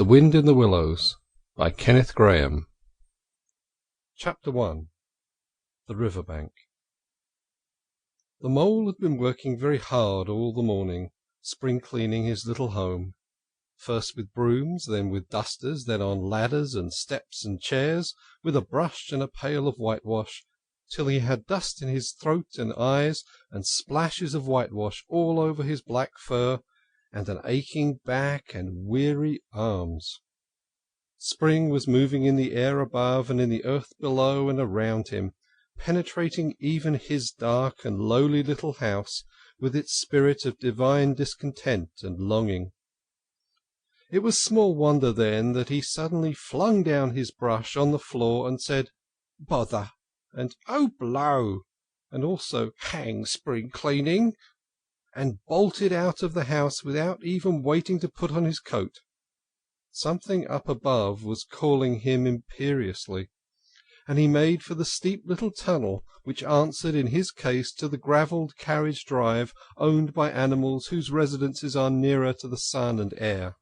The Wind in the Willows by Kenneth Grahame. Chapter 1. The River Bank. The mole had been working very hard all the morning, spring-cleaning his little home, first with brooms, then with dusters, then on ladders and steps and chairs, with a brush and a pail of whitewash, till he had dust in his throat and eyes, and splashes of whitewash all over his black fur, and an aching back and weary arms. Spring was moving in the air above and in the earth below and around him, penetrating even his dark and lowly little house with its spirit of divine discontent and longing. It was small wonder, then, that he suddenly flung down his brush on the floor and said, "Bother!" and "Oh, blow!" and also "Hang spring cleaning!" and bolted out of the house without even waiting to put on his coat. Something up above was calling him imperiously, and he made for the steep little tunnel which answered in his case to the gravelled carriage-drive owned by animals whose residences are nearer to the sun and air.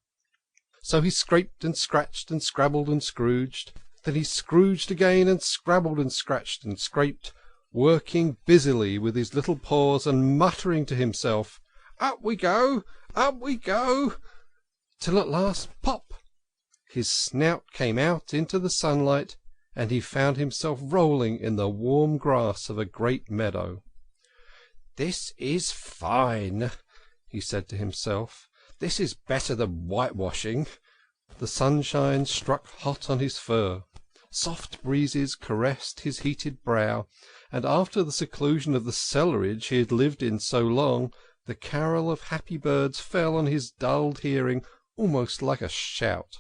So he scraped and scratched and scrabbled and scrooged, then he scrooged again and scrabbled and scratched and scraped, working busily with his little paws and muttering to himself, "Up we go, up we go," till at last, pop! His snout came out into the sunlight, and he found himself rolling in the warm grass of a great meadow. "This is fine," he said to himself. "This is better than whitewashing." The sunshine struck hot on his fur. Soft breezes caressed his heated brow, and after the seclusion of the cellarage he had lived in so long, the carol of happy birds fell on his dulled hearing almost like a shout.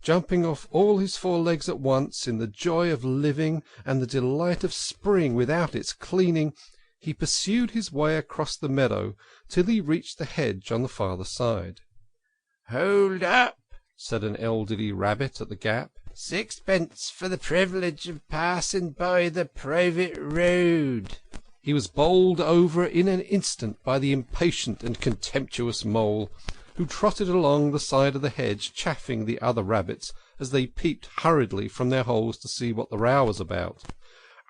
Jumping off all his four legs at once in the joy of living and the delight of spring without its cleaning, he pursued his way across the meadow till he reached the hedge on the farther side. "Hold up," said an elderly rabbit at the gap. "Sixpence for the privilege of passing by the private road." He was bowled over in an instant by the impatient and contemptuous mole, who trotted along the side of the hedge, chaffing the other rabbits as they peeped hurriedly from their holes to see what the row was about.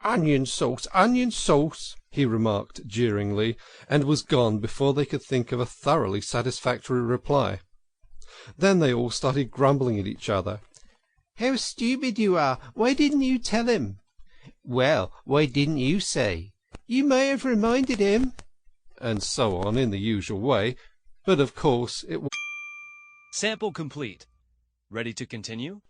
"Onion sauce," he remarked jeeringly, and was gone before they could think of a thoroughly satisfactory reply. Then they all started grumbling at each other. "How stupid you are! Why didn't you tell him?" "Well, why didn't you say?" "You may have reminded him." And so on in the usual way, but of course it was... Sample complete. Ready to continue?